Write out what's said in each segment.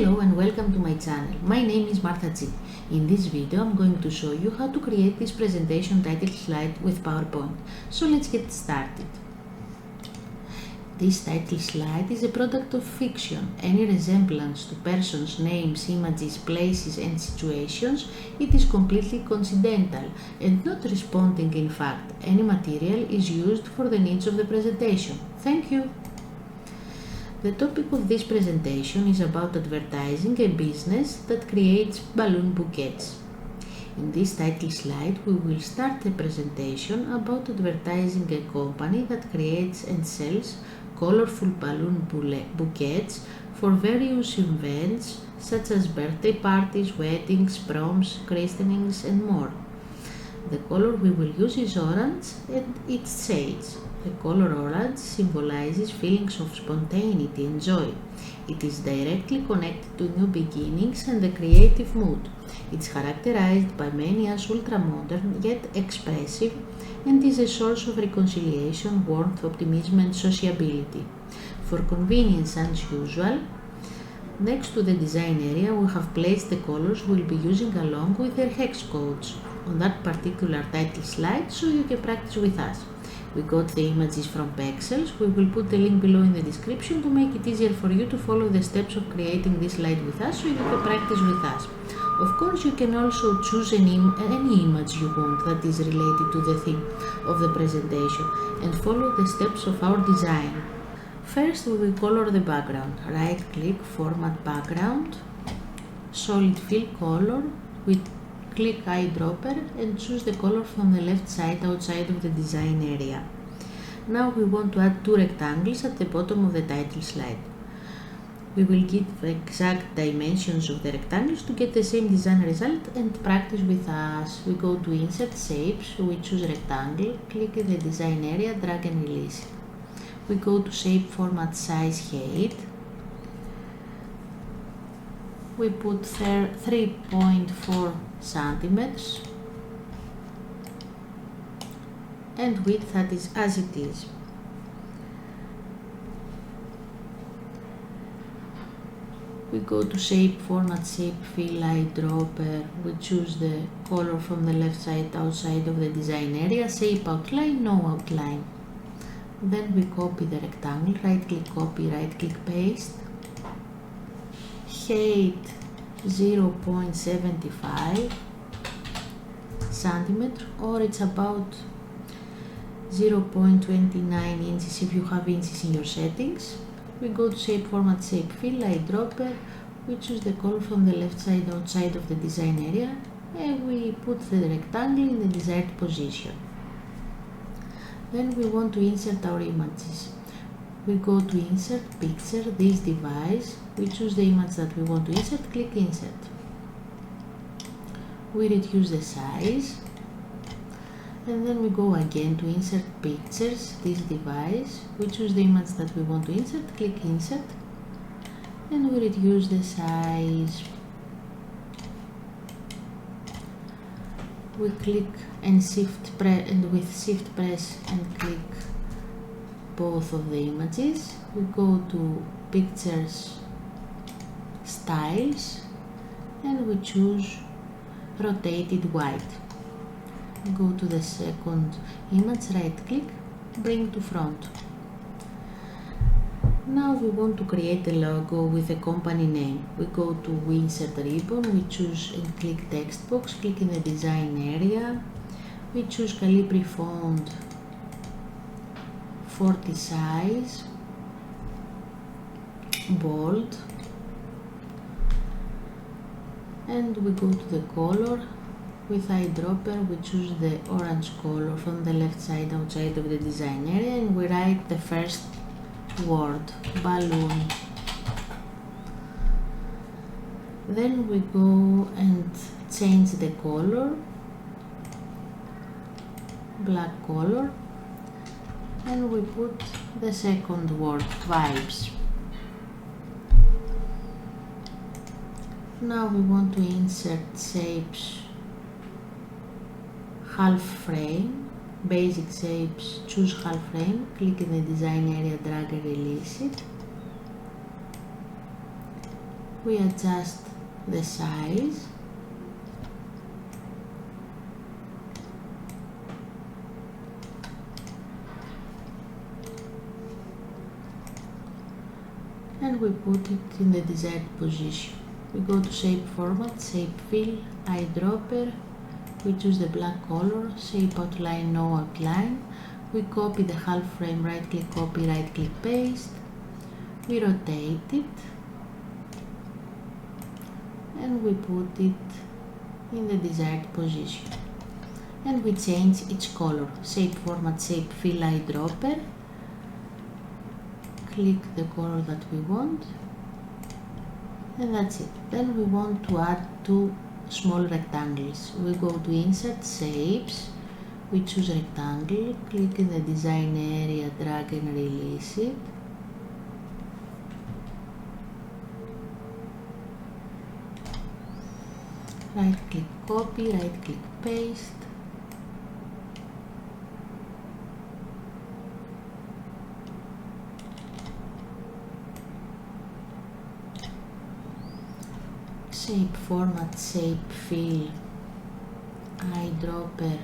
Hello and welcome to my channel. My name is Martha G. In this video I'm going to show you how to create this presentation title slide with PowerPoint. So let's get started. This title slide is a product of fiction. Any resemblance to persons, names, images, places and situations, it is completely coincidental and not responding in fact. Any material is used for the needs of the presentation. Thank you. The topic of this presentation is about advertising a business that creates balloon bouquets. In this title slide, we will start a presentation about advertising a company that creates and sells colorful balloon bouquets for various events such as birthday parties, weddings, proms, christenings and more. The color we will use is orange and its shades. The color orange symbolizes feelings of spontaneity and joy. It is directly connected to new beginnings and the creative mood. It's characterized by many as ultra-modern yet expressive and is a source of reconciliation, warmth, optimism and sociability. For convenience as usual, next to the design area we have placed the colors we'll be using along with their hex codes on that particular title slide so you can practice with us. We got the images from Pexels. We will put the link below in the description to make it easier for you to follow the steps of creating this slide with us so you can practice with us. Of course, you can also choose any image you want that is related to the theme of the presentation and follow the steps of our design. First, we will color the background. Right-click, Format Background, Solid Fill Color with click eyedropper and choose the color from the left side outside of the design area. Now we want to add two rectangles at the bottom of the title slide. We will give exact dimensions of the rectangles to get the same design result and practice with us. We go to Insert Shapes, we choose Rectangle, click in the design area, drag and release it. We go to Shape Format Size Height. We put 3.4 centimeters and width that is as it is. We go to Shape Format Shape Fill Eyedropper. We choose the color from the left side outside of the design area. Shape Outline, no outline. Then we copy the rectangle, right click copy, right click paste. Height 0.75 centimeter or it's about 0.29 inches if you have inches in your settings. We go to Shape Format Shape Fill Eyedropper. We choose the color from the left side outside of the design area and we put the rectangle in the desired position. Then we want to insert our images. We go to Insert Picture, this device, we choose the image that we want to insert, click Insert. We reduce the size and then we go again to Insert Pictures, this device, we choose the image that we want to insert, click Insert and we reduce the size. We click and with Shift press and click both of the images. We go to Pictures, Styles and we choose Rotated White. We go to the second image, right click, bring to front. Now we want to create a logo with a company name. We go to Insert Ribbon, we choose and click Text Box, click in the design area. We choose Calibri font 40 size, bold, and we go to the color. With eyedropper we choose the orange color from the left side outside of the design area and we write the first word, balloon. Then we go and change the color, black color, and we put the second word, vibes. Now we want to insert shapes, half frame, basic shapes, choose half frame, click in the design area, drag and release it. We adjust the size. And we put it in the desired position. We go to shape format, shape fill, eyedropper. We choose the black color, shape outline, no outline. We copy the half frame, right click copy, right click paste. We rotate it and we put it in the desired position. And we change its color, shape format, shape fill, eyedropper. Click the color that we want, and that's it. Then we want to add two small rectangles. We go to insert, shapes, we choose rectangle, click in the design area, drag and release it. Right click copy, right click paste. Shape format, shape fill, eyedropper.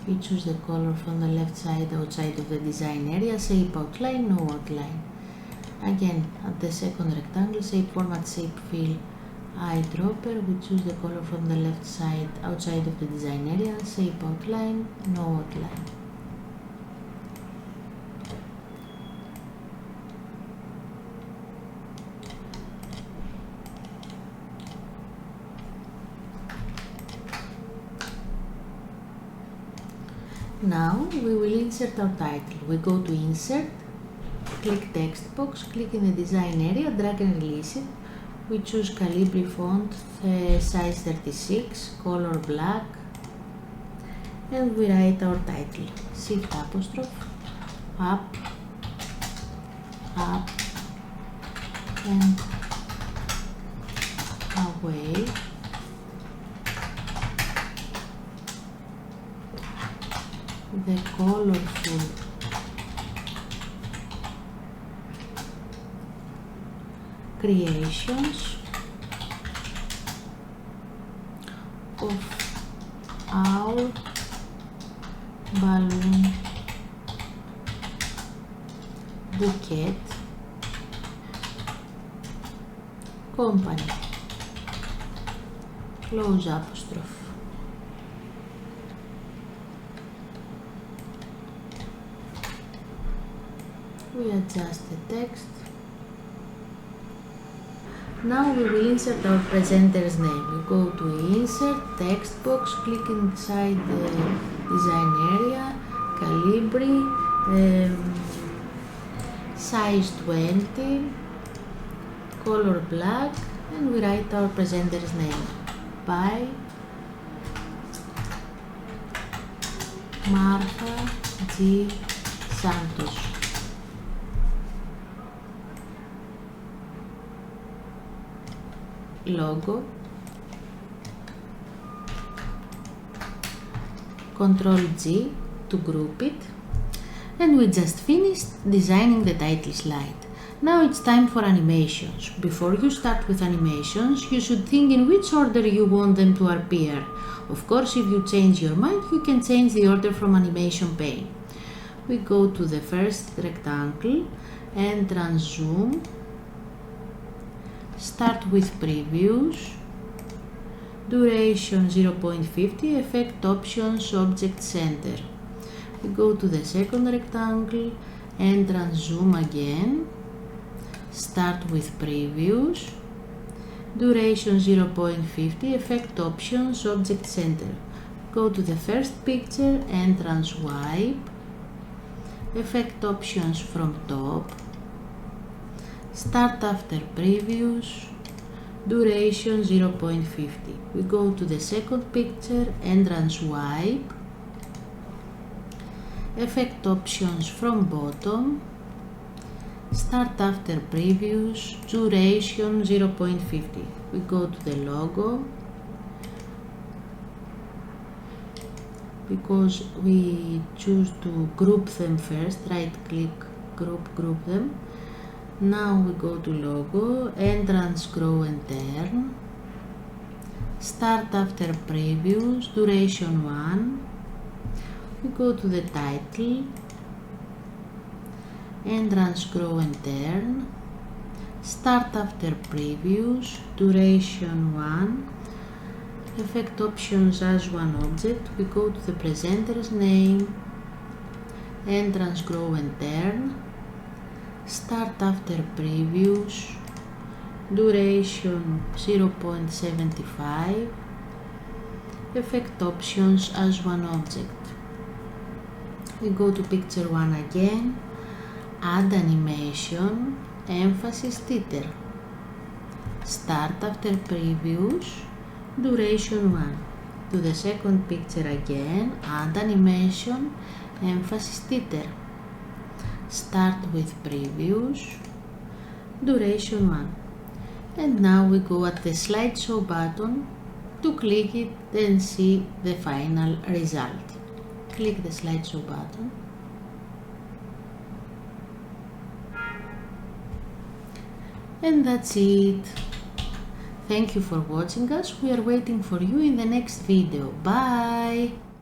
We choose the color from the left side outside of the design area, shape outline, no outline. Again, at the second rectangle, shape format, shape fill, eyedropper. We choose the color from the left side outside of the design area, shape outline, no outline. Now we will insert our title. We go to insert, click text box, click in the design area, drag and release it. We choose Calibri font, size 36, color black, and we write our title. Shift apostrophe, up, up, and away. The colorful creations of our balloon bouquet company. Close apostrophe. We adjust the text. Now we will insert our presenter's name. We go to insert, text box, click inside the design area, Calibri, size 20, color black, and we write our presenter's name. By Martha G. Santos. Logo, Ctrl G to group it, and we just finished designing the title slide. Now it's time for animations. Before you start with animations, you should think in which order you want them to appear. Of course, if you change your mind, you can change the order from animation pane. We go to the first rectangle, entrance zoom, start with previews, duration 0.50, effect options, object center. We go to the second rectangle, entrance zoom again, start with previews, duration 0.50, effect options, object center. Go to the first picture, entrance wipe, effect options from top, start after previews, duration 0.50. We go to the second picture, entrance wipe, effect options from bottom, start after previews, duration 0.50. We go to the logo, because we choose to group them first, right click, group them. Now we go to logo, entrance, grow and turn, start after previous, duration 1, we go to the title, entrance, grow and turn, start after previous, duration 1, effect options as one object, we go to the presenter's name, entrance, grow and turn, start after previous, duration 0.75, effect options as one object. We go to picture 1 again, add animation, emphasis title, start after previous, duration 1. To the second picture again, add animation, emphasis title, start with previous, duration 1. And now we go at the slideshow button to click it and see the final result. Click the slideshow button. And that's it. Thank you for watching us. We are waiting for you in the next video. Bye!